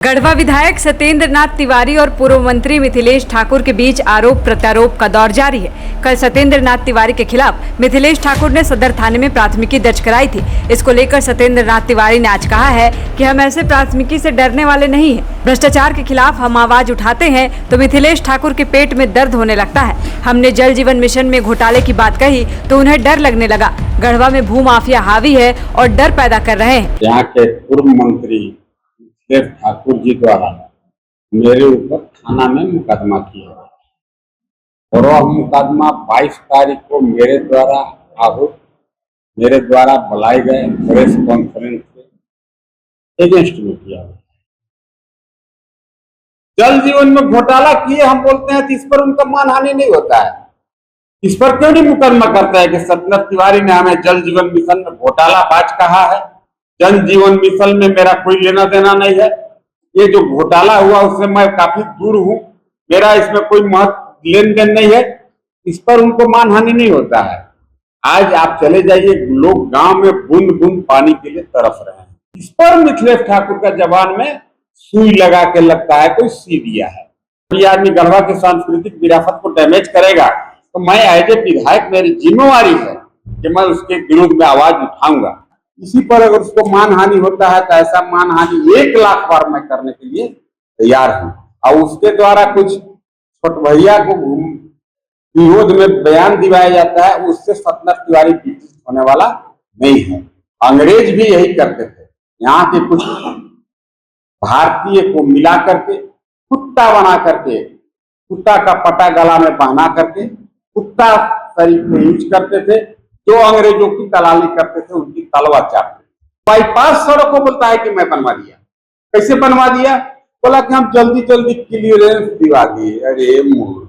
गढ़वा विधायक सत्येंद्र नाथ तिवारी और पूर्व मंत्री मिथिलेश ठाकुर के बीच आरोप प्रत्यारोप का दौर जारी है। कल सत्येंद्र नाथ तिवारी के खिलाफ मिथिलेश ठाकुर ने सदर थाने में प्राथमिकी दर्ज कराई थी। इसको लेकर सत्येंद्र नाथ तिवारी ने आज कहा है कि हम ऐसे प्राथमिकी से डरने वाले नहीं हैं। भ्रष्टाचार के खिलाफ हम आवाज उठाते हैं तो मिथिलेश ठाकुर के पेट में दर्द होने लगता है। हमने जल जीवन मिशन में घोटाले की बात कही तो उन्हें डर लगने लगा। गढ़वा में भू माफिया हावी है और डर पैदा कर रहे हैं। यहाँ के पूर्व मंत्री ठाकुर जी द्वारा मेरे ऊपर थाना में मुकदमा किया गया और वह मुकदमा 22 तारीख को मेरे द्वारा बुलाए गए प्रेस कॉन्फ्रेंस के अगेंस्ट में किया गया। जल जीवन में घोटाला किए हम बोलते हैं तो इस पर उनका मानहानि नहीं होता है। इस पर क्यों नहीं मुकदमा करता है कि सत्येंद्र तिवारी ने हमें जल जीवन मिशन में घोटाला बाज कहा है। जल जीवन मिशन में मेरा कोई लेना देना नहीं है। ये जो घोटाला हुआ उससे मैं काफी दूर हूँ, मेरा इसमें कोई महत्व लेन देन नहीं है। इस पर उनको मानहानि नहीं होता है। आज आप चले जाइए, लोग गांव में बूंद बूंद पानी के लिए तरस रहे हैं। इस पर मिथिलेश ठाकुर का जबान में सुई लगा के लगता है कोई सी दिया है। ये आदमी गढ़वा की सांस्कृतिक विरासत को डैमेज करेगा तो मैं एज ए विधायक मेरी जिम्मेवारी है कि मैं उसके विरोध में आवाज उठाऊंगा। इसी पर अगर उसको मानहानि होता है तो ऐसा मानहानि 1 लाख बार मैं करने के लिए तैयार हूं। और उसके द्वारा कुछ छोट भैया को विरोध में बयान दिवाया जाता है, उससे सत्येंद्र तिवारी विचलित होने वाला नहीं है। अंग्रेज भी यही करते थे। यहाँ के कुछ भारतीय को मिला करके कुत्ता बना करके, कुत्ता का पटा गला में पहना करके कुत्ता शरीर में यूज करते थे। जो अंग्रेजों की दलाली करते थे उनकी तलवार चाटते। बाईपास सड़क को बोलता है कि मैं बनवा दिया। कैसे बनवा दिया? बोला कि हम जल्दी जल्दी क्लियरेंस दिवा दिए। अरे मूर्ख,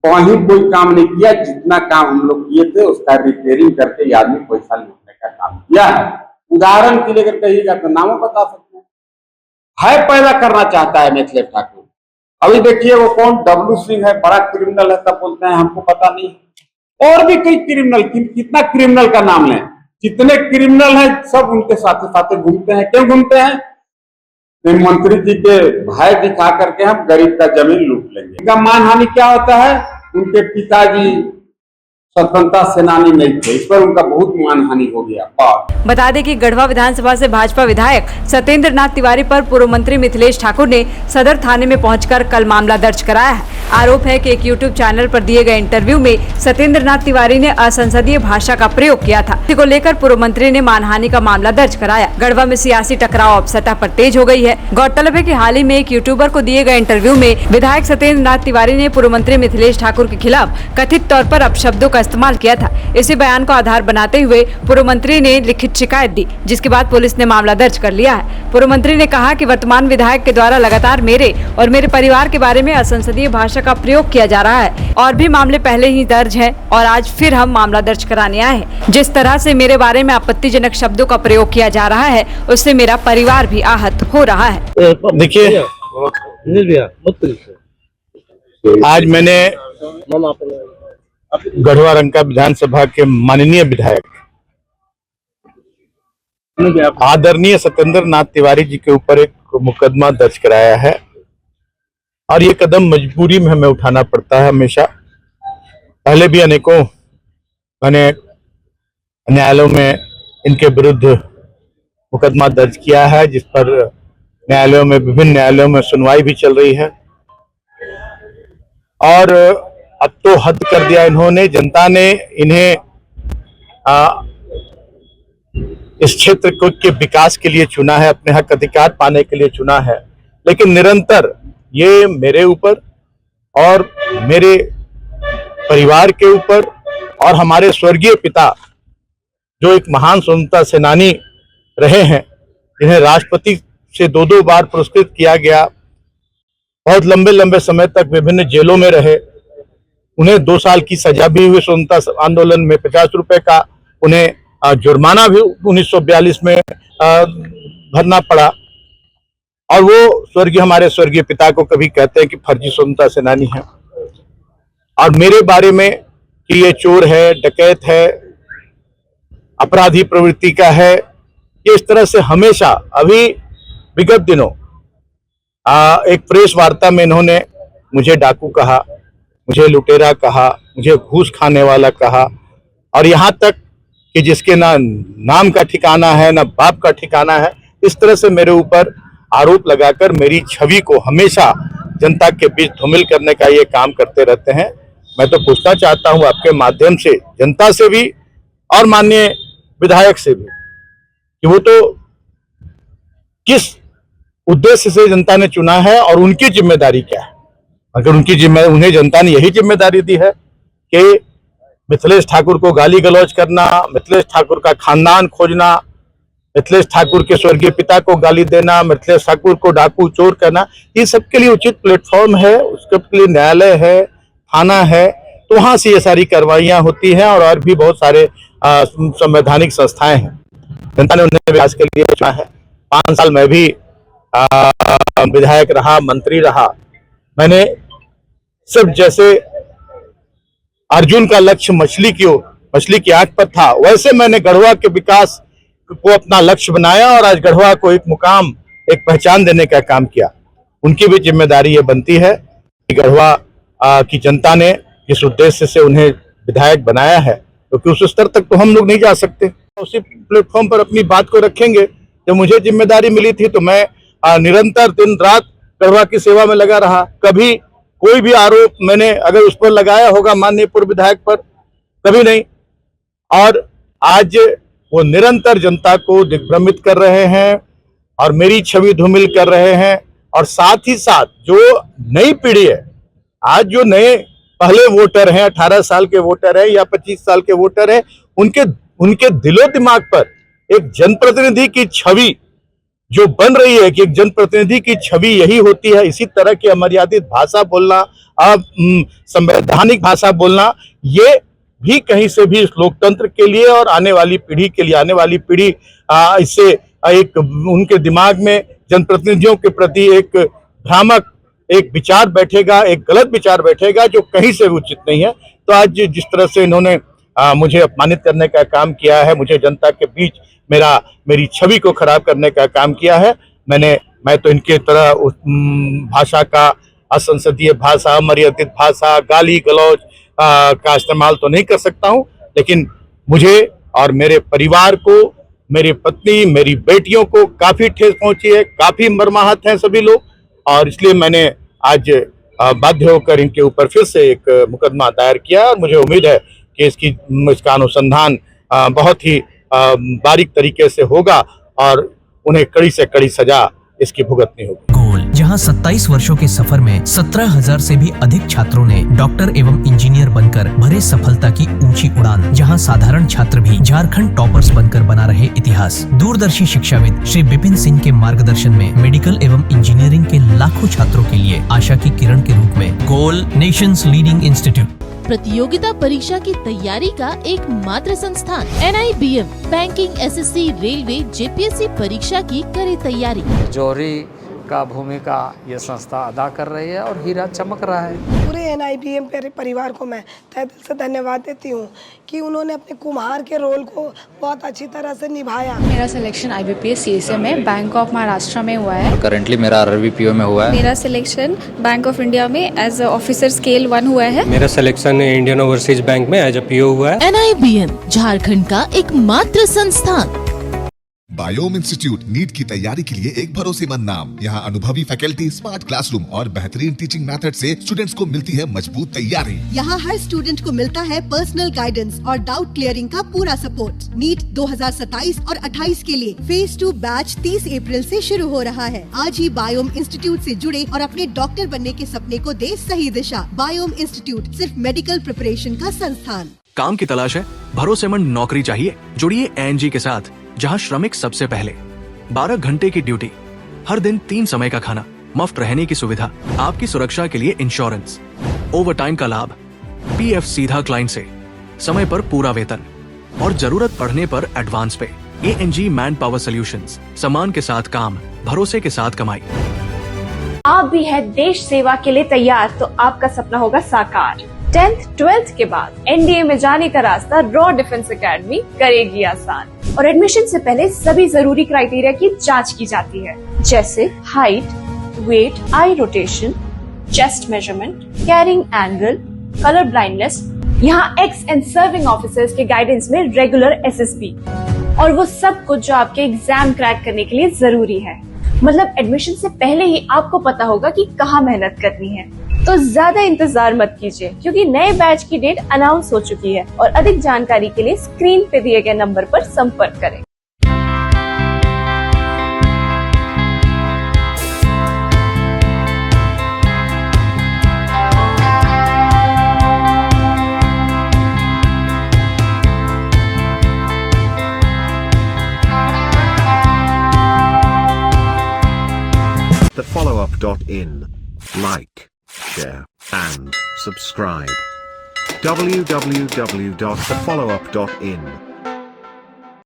कहीं कोई काम नहीं किया। जितना काम हम लोग किए थे उसका रिपेयरिंग करके आदमी पैसा लूटने का काम किया है। उदाहरण के लिए अगर कहिएगा तो नामों बता सकते हैं। पैदा करना चाहता है मिथिलेश ठाकुर। अभी देखिए वो कौन डब्लू सिंह है, बड़ा क्रिमिनल है, तब बोलते हैं हमको पता नहीं। और भी कई क्रिमिनल, कितना क्रिमिनल का नाम लें। जितने क्रिमिनल हैं सब उनके साथ साथ घूमते हैं। क्यों घूमते हैं? मंत्री जी के भाई दिखा करके हम गरीब का जमीन लूट लेंगे। इनका मानहानि क्या होता है? उनके पिताजी स्वतंत्रता सेनानी नहीं थे, इस पर उनका बहुत मानहानि हो गया। बता दें कि गढ़वा विधानसभा से भाजपा विधायक सत्येंद्र नाथ तिवारी पर पूर्व मंत्री मिथिलेश ठाकुर ने सदर थाने में पहुंचकर कल मामला दर्ज कराया है। आरोप है कि एक यूट्यूब चैनल पर दिए गए इंटरव्यू में सत्येंद्र नाथ तिवारी ने असंसदीय भाषा का प्रयोग किया था। इसी को लेकर पूर्व मंत्री ने मानहानि का मामला दर्ज कराया। गढ़वा में सियासी टकराव अब सतह पर तेज हो गई है। गौरतलब है कि हाल ही में एक यूट्यूबर को दिए गए इंटरव्यू में विधायक सत्येंद्र नाथ तिवारी ने पूर्व मंत्री मिथिलेश ठाकुर के खिलाफ कथित तौर पर अपशब्दों का इस्तेमाल किया था। इसी बयान को आधार बनाते हुए पूर्व मंत्री ने लिखित शिकायत दी, जिसके बाद पुलिस ने मामला दर्ज कर लिया है। पूर्व मंत्री ने कहा कि वर्तमान विधायक के द्वारा लगातार मेरे और मेरे परिवार के बारे में असंसदीय भाषा का प्रयोग किया जा रहा है और भी मामले पहले ही दर्ज हैं और आज फिर हम मामला दर्ज कराने आए हैं। जिस तरह से मेरे बारे में आपत्तिजनक शब्दों का प्रयोग किया जा रहा है उससे मेरा परिवार भी आहत हो रहा है। देखिए, आज मैंने गढ़वा रंका विधानसभा के माननीय विधायक आदरणीय सत्येंद्र नाथ तिवारी जी के ऊपर एक मुकदमा दर्ज कराया है और ये कदम मजबूरी में हमें उठाना पड़ता है। हमेशा पहले भी अनेकों मैंने न्यायालयों में इनके विरुद्ध मुकदमा दर्ज किया है, जिस पर न्यायालयों में विभिन्न न्यायालयों में सुनवाई भी चल रही है। और अब तो हद कर दिया इन्होंने। जनता ने इन्हें इस क्षेत्र के विकास के लिए चुना है, अपने हक अधिकार पाने के लिए चुना है, लेकिन निरंतर ये मेरे ऊपर और मेरे परिवार के ऊपर और हमारे स्वर्गीय पिता जो एक महान स्वतंत्रता सेनानी रहे हैं, जिन्हें राष्ट्रपति से 2-2 बार पुरस्कृत किया गया, बहुत लंबे लंबे समय तक विभिन्न जेलों में रहे, उन्हें 2 साल की सजा भी हुई। स्वतंत्रता आंदोलन में 50 रुपए का उन्हें जुर्माना भी 1942 में भरना पड़ा। और वो हमारे स्वर्गीय पिता को कभी कहते हैं कि फर्जी स्वतंत्रता सेनानी है। और मेरे बारे में कि ये चोर है, डकैत है, अपराधी प्रवृत्ति का है, ये इस तरह से हमेशा अभी विगत दिनों एक प्रेस वार्ता में इन्होंने मुझे डाकू कहा, मुझे लुटेरा कहा, मुझे घूस खाने वाला कहा, और यहाँ तक कि जिसके ना नाम का ठिकाना है ना बाप का ठिकाना है, इस तरह से मेरे ऊपर आरोप लगाकर मेरी छवि को हमेशा जनता के बीच धूमिल करने का ये काम करते रहते हैं। मैं तो पूछना चाहता हूँ आपके माध्यम से जनता से भी और माननीय विधायक से भी कि वो तो किस उद्देश्य से जनता ने चुना है और उनकी जिम्मेदारी क्या है। अगर उन्हें जनता ने यही जिम्मेदारी दी है कि मिथिलेश ठाकुर को गाली गलौज करना, मिथिलेश ठाकुर का खानदान खोजना, मिथिलेश ठाकुर के स्वर्गीय पिता को गाली देना, मिथिलेश ठाकुर को डाकू चोर करना, ये सबके लिए उचित प्लेटफॉर्म है, उसके लिए न्यायालय है, थाना है, तो वहां से ये सारी कार्रवाइयां होती हैं और भी बहुत सारे संवैधानिक संस्थाएं हैं। जनता ने उन्हें विकास के लिए चुना है। 5 साल मैं भी विधायक रहा, मंत्री रहा। मैंने सिर्फ जैसे अर्जुन का लक्ष्य मछली की आंख पर था, वैसे मैंने गढ़वा के विकास को अपना लक्ष्य बनाया और आज गढ़वा को एक मुकाम, एक पहचान देने का काम किया। उनकी भी जिम्मेदारी ये बनती है कि गढ़वा की जनता ने जिस उद्देश्य से उन्हें विधायक बनाया है, क्योंकि उस स्तर तक तो हम लोग नहीं जा सकते, उसी प्लेटफॉर्म पर अपनी बात को रखेंगे। जब मुझे जिम्मेदारी मिली थी तो मैं निरंतर दिन रात गढ़वा की सेवा में लगा रहा। कभी कोई भी आरोप मैंने अगर उस पर लगाया होगा माननीय पूर्व विधायक पर, कभी नहीं। और आज वो निरंतर जनता को दिग्भ्रमित कर रहे हैं और मेरी छवि धूमिल कर रहे हैं। और साथ ही साथ जो नई पीढ़ी है, आज जो नए पहले वोटर हैं, 18 साल के वोटर हैं या 25 साल के वोटर हैं, उनके दिलो दिमाग पर एक जनप्रतिनिधि की छवि जो बन रही है कि एक जनप्रतिनिधि की छवि यही होती है, इसी तरह की अमर्यादित भाषा बोलना, संवैधानिक भाषा बोलना, ये भी कहीं से भी लोकतंत्र के लिए और आने वाली पीढ़ी के लिए, आने वाली पीढ़ी इससे एक उनके दिमाग में जनप्रतिनिधियों के प्रति एक भ्रामक एक विचार बैठेगा, एक गलत विचार बैठेगा जो कहीं से उचित नहीं है। तो आज जिस तरह से इन्होंने मुझे अपमानित करने का काम किया है, मुझे जनता के बीच मेरी छवि को खराब करने का काम किया है, मैं तो इनके तरह भाषा का, असंसदीय भाषा, अमर्यादित भाषा, गाली गलौज का इस्तेमाल तो नहीं कर सकता हूं, लेकिन मुझे और मेरे परिवार को, मेरी पत्नी, मेरी बेटियों को काफी ठेस पहुंची है, काफी मर्माहत हैं सभी लोग। और इसलिए मैंने आज बाध्य होकर इनके ऊपर फिर से एक मुकदमा दायर किया और मुझे उम्मीद है कि इसका अनुसंधान बहुत ही बारीक तरीके से होगा और उन्हें कड़ी से कड़ी सजा इसकी भुगतनी होगी। गोल, जहां 27 वर्षों के सफर में 17,000 से भी अधिक छात्रों ने डॉक्टर एवं इंजीनियर बनकर भरे सफलता की ऊंची उड़ान, जहां साधारण छात्र भी झारखंड टॉपर्स बनकर बना रहे इतिहास। दूरदर्शी शिक्षाविद श्री विपिन सिंह के मार्गदर्शन में मेडिकल एवं इंजीनियरिंग के लाखों छात्रों के लिए आशा की किरण के रूप में गोल, नेशंस लीडिंग इंस्टीट्यूट। प्रतियोगिता परीक्षा की तैयारी का एकमात्र संस्थान NIBM banking, SSC, railway, JPSC परीक्षा की करे तैयारी। जौहरी का भूमिका ये संस्था अदा कर रही है और हीरा चमक रहा है। पूरे NIBM परिवार को मैं तहे दिल से धन्यवाद देती हूँ कि उन्होंने अपने कुम्हार के रोल को बहुत अच्छी तरह से निभाया। मेरा सिलेक्शन IBPS CSA में बैंक ऑफ महाराष्ट्र में हुआ है। करेंटली मेरा RRBPO में हुआ है। मेरा सिलेक्शन बैंक ऑफ इंडिया में एज ऑफिसर स्केल 1 हुआ है। मेरा सिलेक्शन इंडियन ओवरसीज बैंक में एज अ PO हुआ है। NIBM झारखंड का एकमात्र संस्थान। बायोम इंस्टीट्यूट नीट की तैयारी के लिए एक भरोसेमंद नाम। यहाँ अनुभवी फैकल्टी, स्मार्ट क्लासरूम और बेहतरीन टीचिंग मेथड से स्टूडेंट्स को मिलती है मजबूत तैयारी। यहाँ हर स्टूडेंट को मिलता है पर्सनल गाइडेंस और डाउट क्लियरिंग का पूरा सपोर्ट। नीट 2027 और 28 के लिए फेज 2 बैच 30 अप्रैल से शुरू हो रहा है। आज ही बायोम इंस्टीट्यूट से जुड़े और अपने डॉक्टर बनने के सपने को दे सही दिशा। बायोम इंस्टीट्यूट सिर्फ मेडिकल प्रिपरेशन का संस्थान। काम की तलाश है, भरोसेमंद नौकरी चाहिए, जुड़िए ANG के साथ, जहां श्रमिक सबसे पहले। 12 घंटे की ड्यूटी, हर दिन 3 समय का खाना, मुफ्त रहने की सुविधा, आपकी सुरक्षा के लिए इंश्योरेंस, ओवरटाइम का लाभ, PF सीधा क्लाइंट से, समय पर पूरा वेतन और जरूरत पड़ने पर एडवांस पे। ANG मैन पावर सॉल्यूशंस, सम्मान के साथ काम, भरोसे के साथ कमाई। आप भी है देश सेवा के लिए तैयार तो आपका सपना होगा साकार। 10th 12th के बाद NDA में जाने का रास्ता रॉ डिफेंस एकेडमी करेगी आसान। और एडमिशन से पहले सभी जरूरी क्राइटेरिया की जांच की जाती है, जैसे height, weight, eye rotation, chest measurement, carrying angle, colour blindness. यहाँ एक्स एंड सर्विंग ऑफिसर्स के गाइडेंस में रेगुलर एसएसबी और वो सब कुछ जो आपके एग्जाम क्रैक करने के लिए जरूरी है। मतलब एडमिशन से पहले ही आपको पता होगा कि कहाँ मेहनत करनी है। तो ज्यादा इंतजार मत कीजिए, क्योंकि नए बैच की डेट अनाउंस हो चुकी है और अधिक जानकारी के लिए स्क्रीन पे दिए गए नंबर पर संपर्क करें। thefollowup.in. Like, share, and subscribe. www.thefollowup.in